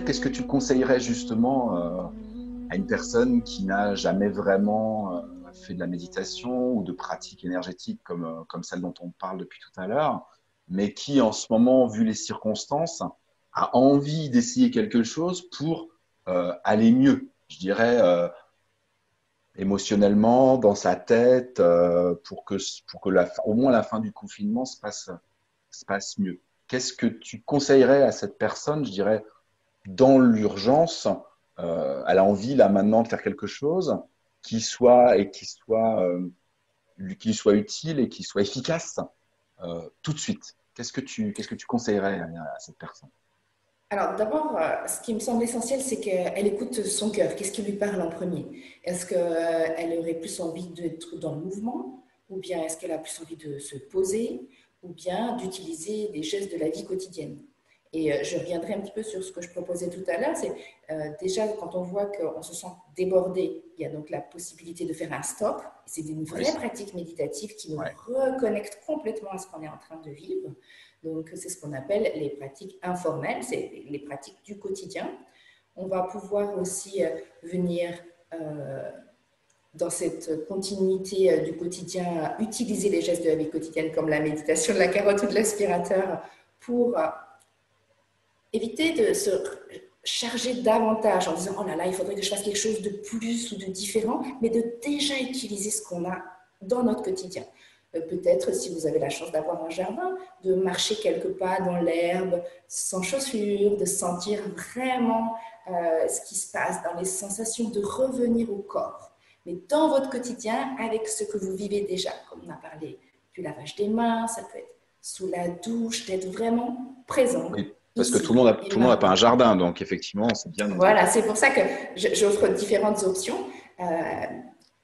qu'est-ce que tu conseillerais justement à une personne qui n'a jamais vraiment fait de la méditation ou de pratique énergétique comme celle dont on parle depuis tout à l'heure, mais qui en ce moment, vu les circonstances, a envie d'essayer quelque chose pour aller mieux, je dirais, émotionnellement, dans sa tête, pour que au moins la fin du confinement se passe mieux. Qu'est-ce que tu conseillerais à cette personne, je dirais, dans l'urgence, elle a envie là maintenant de faire quelque chose qui soit utile et qui soit efficace tout de suite. Qu'est-ce que tu conseillerais à cette personne? Alors, d'abord, ce qui me semble essentiel, c'est qu'elle écoute son cœur. Qu'est-ce qui lui parle en premier? Est-ce qu'elle aurait plus envie d'être dans le mouvement? Ou bien est-ce qu'elle a plus envie de se poser? Ou bien d'utiliser des gestes de la vie quotidienne? Et je reviendrai un petit peu sur ce que je proposais tout à l'heure. C'est déjà quand on voit qu'on se sent débordé, il y a donc la possibilité de faire un stop. C'est une vraie Oui, pratique méditative qui nous ouais, reconnecte complètement à ce qu'on est en train de vivre. Donc, c'est ce qu'on appelle les pratiques informelles, c'est les pratiques du quotidien. On va pouvoir aussi venir dans cette continuité du quotidien, utiliser les gestes de la vie quotidienne comme la méditation de la carotte ou de l'aspirateur pour éviter de se charger davantage en disant oh là là, il faudrait que je fasse quelque chose de plus ou de différent, mais de déjà utiliser ce qu'on a dans notre quotidien. Peut-être, si vous avez la chance d'avoir un jardin, de marcher quelques pas dans l'herbe sans chaussures, de sentir vraiment ce qui se passe dans les sensations, de revenir au corps. Mais dans votre quotidien, avec ce que vous vivez déjà, comme on a parlé du lavage des mains, ça peut être sous la douche, d'être vraiment présent oui. Parce que tout le ici monde a, et tout le monde n'a pas un maintenant. jardin, donc effectivement, c'est bien de. Voilà, c'est pour ça que j'offre différentes options. Euh,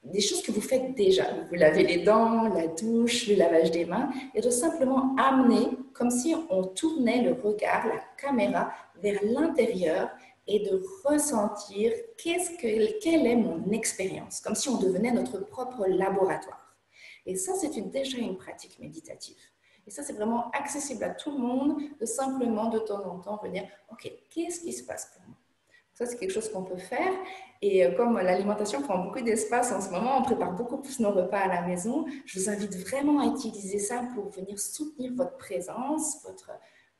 des choses que vous faites déjà. Vous lavez les dents, la douche, le lavage des mains, et de simplement amener, comme si on tournait le regard, la caméra, vers l'intérieur et de ressentir quelle est mon expérience, comme si on devenait notre propre laboratoire. Et ça, c'est déjà une pratique méditative. Et ça, c'est vraiment accessible à tout le monde de simplement de temps en temps venir, OK, qu'est-ce qui se passe pour moi? Ça, c'est quelque chose qu'on peut faire. Et comme l'alimentation prend beaucoup d'espace en ce moment, on prépare beaucoup plus nos repas à la maison. Je vous invite vraiment à utiliser ça pour venir soutenir votre présence,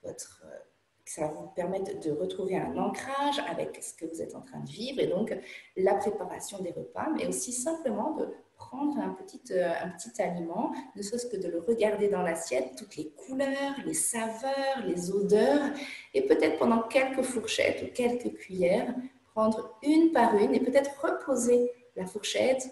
que ça va vous permettre de retrouver un ancrage avec ce que vous êtes en train de vivre et donc la préparation des repas, mais aussi simplement de prendre un petit aliment, ne serait-ce que de le regarder dans l'assiette, toutes les couleurs, les saveurs, les odeurs, et peut-être pendant quelques fourchettes ou quelques cuillères, prendre une par une et peut-être reposer la fourchette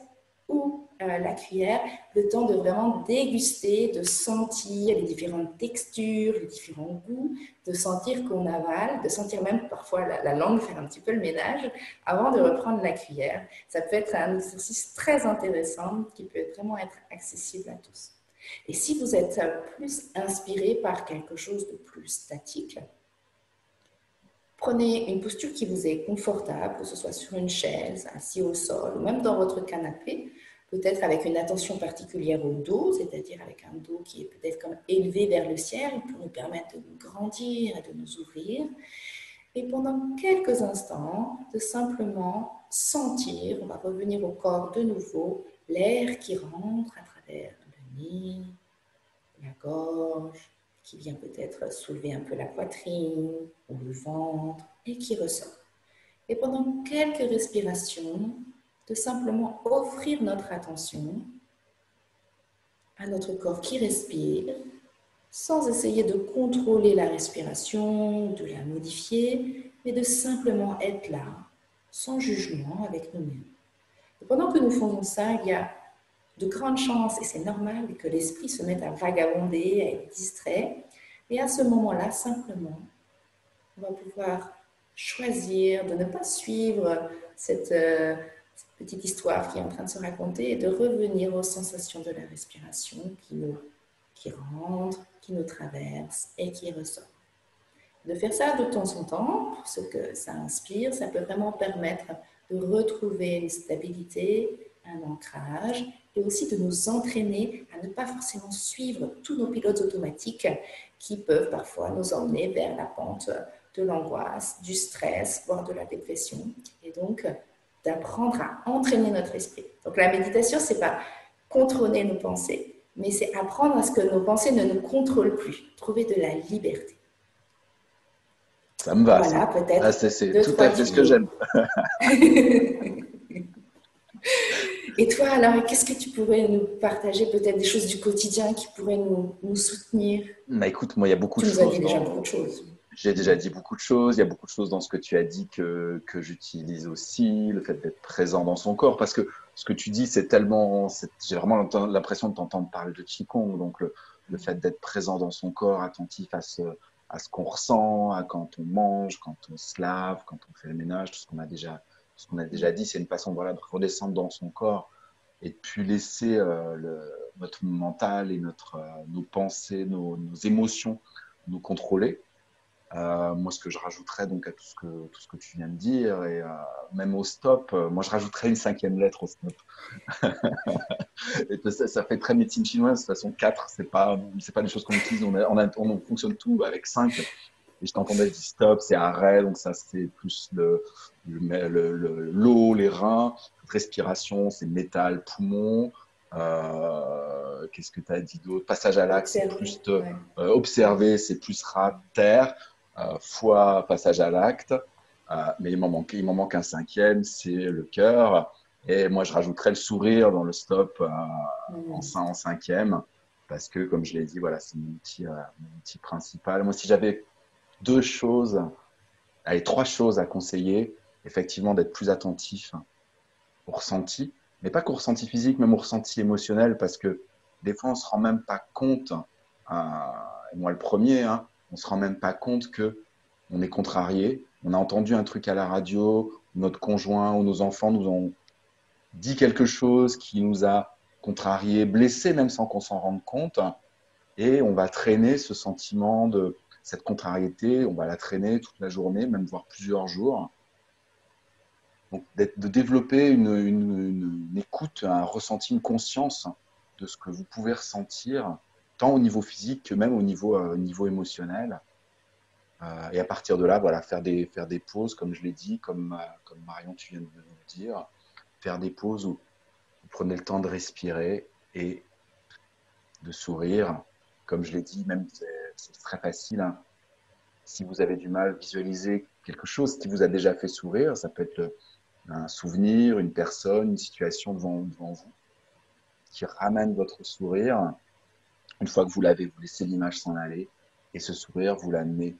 ou la cuillère, le temps de vraiment déguster, de sentir les différentes textures, les différents goûts, de sentir qu'on avale, de sentir même parfois la langue faire un petit peu le ménage avant de reprendre la cuillère. Ça peut être un exercice très intéressant qui peut vraiment être accessible à tous. Et si vous êtes plus inspiré par quelque chose de plus statique, prenez une posture qui vous est confortable, que ce soit sur une chaise, assis au sol, ou même dans votre canapé, peut-être avec une attention particulière au dos, c'est-à-dire avec un dos qui est peut-être comme élevé vers le ciel pour nous permettre de nous grandir et de nous ouvrir. Et pendant quelques instants, de simplement sentir, on va revenir au corps de nouveau, l'air qui rentre à travers le nez, la gorge, qui vient peut-être soulever un peu la poitrine ou le ventre et qui ressort. Et pendant quelques respirations, de simplement offrir notre attention à notre corps qui respire, sans essayer de contrôler la respiration, de la modifier, mais de simplement être là, sans jugement avec nous-mêmes. Et pendant que nous faisons ça, il y a de grandes chances, et c'est normal, que l'esprit se mette à vagabonder, à être distrait. Et à ce moment-là, simplement, on va pouvoir choisir de ne pas suivre cette petite histoire qui est en train de se raconter et de revenir aux sensations de la respiration qui rentre, qui nous traverse et qui ressort. De faire ça de temps en temps, pour ce que ça inspire, ça peut vraiment permettre de retrouver une stabilité, un ancrage, et aussi de nous entraîner à ne pas forcément suivre tous nos pilotes automatiques qui peuvent parfois nous emmener vers la pente de l'angoisse, du stress, voire de la dépression. Et donc, d'apprendre à entraîner notre esprit. Donc, la méditation, c'est pas contrôler nos pensées, mais c'est apprendre à ce que nos pensées ne nous contrôlent plus, trouver de la liberté. Ça me va, Voilà, ça. Ah, peut-être c'est deux, tout à trois fait ce que idées. j'aime. Et toi, alors, qu'est-ce que tu pourrais nous partager, peut-être des choses du quotidien qui pourraient nous soutenir? Bah, écoute, moi, il y a beaucoup de Tu nous as dit choses déjà beaucoup dans. de choses. J'ai déjà dit beaucoup de choses. Il y a beaucoup de choses dans ce que tu as dit que j'utilise aussi. Le fait d'être présent dans son corps. Parce que ce que tu dis, c'est tellement. J'ai vraiment l'impression de t'entendre parler de Qigong. Donc, le fait d'être présent dans son corps, attentif à ce qu'on ressent, à quand on mange, quand on se lave, quand on fait le ménage, tout ce qu'on a déjà dit, c'est une façon voilà, de redescendre dans son corps et de puis laisser notre mental et nos pensées, nos émotions nous contrôler. Moi, ce que je rajouterais donc à tout ce que tu viens de dire, et même au stop, moi je rajouterais une cinquième lettre au stop. Et ça fait très médecine chinoise, de toute façon 4, c'est pas des choses qu'on utilise, on fonctionne tout avec 5. Et je t'entendais, je dis stop, c'est arrêt, donc ça c'est plus l'eau, les reins, respiration, c'est métal, poumon. Qu'est-ce que tu as dit d'autre? Passage à l'acte, c'est Observer, plus ouais. observer, c'est plus terre, foi, passage à l'acte. Mais il m'en manque un cinquième, c'est le cœur. Et moi, je rajouterais le sourire dans le stop en cinquième, parce que, comme je l'ai dit, voilà, c'est mon outil principal. Moi, si j'avais deux choses, allez, trois choses à conseiller, effectivement, d'être plus attentif au ressenti, mais pas qu'au ressenti physique, même au ressenti émotionnel, parce que des fois, on se rend même pas compte, et moi le premier, hein, on se rend même pas compte que on est contrarié. On a entendu un truc à la radio, notre conjoint ou nos enfants nous ont dit quelque chose qui nous a contrarié, blessé, même sans qu'on s'en rende compte, et on va traîner ce sentiment de cette contrariété, on va la traîner toute la journée, même voire plusieurs jours. Donc, de développer une écoute, un ressenti, une conscience de ce que vous pouvez ressentir, tant au niveau physique que même au niveau émotionnel. Et à partir de là, voilà, faire des pauses, comme je l'ai dit, comme Marion, tu viens de nous le dire, faire des pauses où vous prenez le temps de respirer et de sourire. Comme je l'ai dit, même c'est très facile, hein. Si vous avez du mal à visualiser quelque chose qui vous a déjà fait sourire, ça peut être un souvenir, une personne, une situation devant vous qui ramène votre sourire. Une fois que vous l'avez, vous laissez l'image s'en aller et ce sourire, vous l'amenez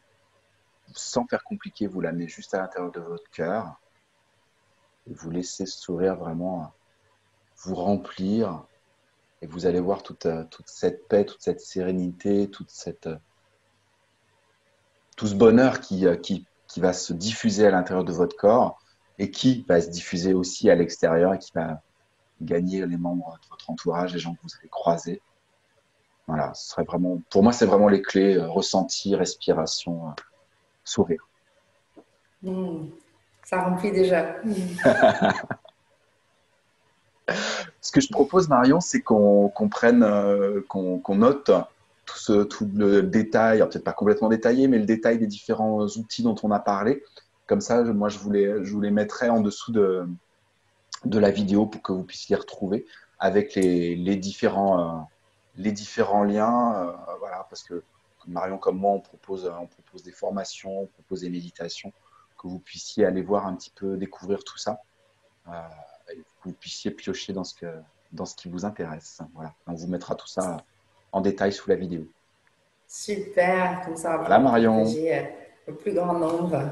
sans faire compliqué, vous l'amenez juste à l'intérieur de votre cœur et vous laissez ce sourire vraiment vous remplir et vous allez voir toute cette paix, toute cette sérénité, tout ce bonheur qui va se diffuser à l'intérieur de votre corps et qui va se diffuser aussi à l'extérieur et qui va gagner les membres de votre entourage, les gens que vous allez croiser. Voilà, ce serait vraiment, pour moi, c'est vraiment les clés, ressenti, respiration, sourire. Mmh. Ça remplit déjà. Ce que je propose, Marion, c'est qu'on prenne, qu'on note tout le détail, alors peut-être pas complètement détaillé, mais le détail des différents outils dont on a parlé. Comme ça, moi, je vous les mettrai en dessous de la vidéo pour que vous puissiez les retrouver avec les différents liens. Voilà, parce que Marion comme moi, on propose des formations, on propose des méditations, que vous puissiez aller voir un petit peu, découvrir tout ça, et que vous puissiez piocher dans ce qui vous intéresse. Voilà, on vous mettra tout ça en détail sous la vidéo. Super, comme ça on va Voilà, pouvoir Marion, partager au plus grand nombre.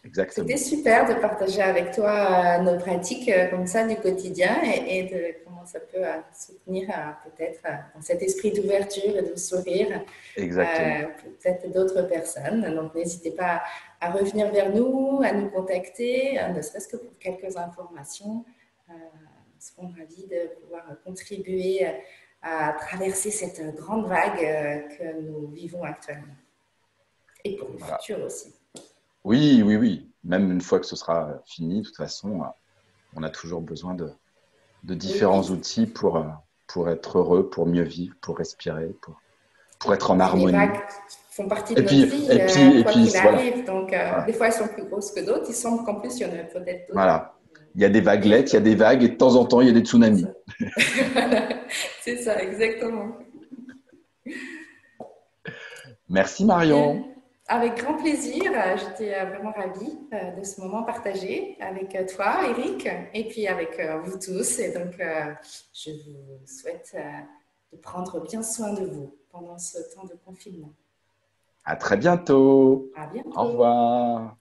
C'était exactement. super de partager avec toi nos pratiques comme ça du quotidien et de comment ça peut soutenir peut-être dans cet esprit d'ouverture et de sourire Exactement. peut-être d'autres personnes. Donc n'hésitez pas à revenir vers nous, à nous contacter, ne serait-ce que pour quelques informations. Nous serons ravis de pouvoir contribuer à traverser cette grande vague que nous vivons actuellement et pour le Voilà. futur aussi. Oui, oui, oui. Même une fois que ce sera fini, de toute façon, on a toujours besoin de Oui, différents oui. outils pour être heureux, pour mieux vivre, pour respirer, pour être en Et les harmonie. vagues font partie de notre vie, quoi qu'il voilà. arrive. Donc, Voilà. des fois, elles sont plus grosses que d'autres. Il semble qu'en plus, il y en a peut-être d'autres. Voilà. Il y a des vaguelettes, il y a des vagues et de temps en temps, il y a des tsunamis. C'est ça, exactement. Merci Bien, Marion. avec grand plaisir. J'étais vraiment ravie de ce moment partagé avec toi, Eric, et puis avec vous tous. Et donc, je vous souhaite de prendre bien soin de vous pendant ce temps de confinement. À très bientôt. À Au bientôt. revoir.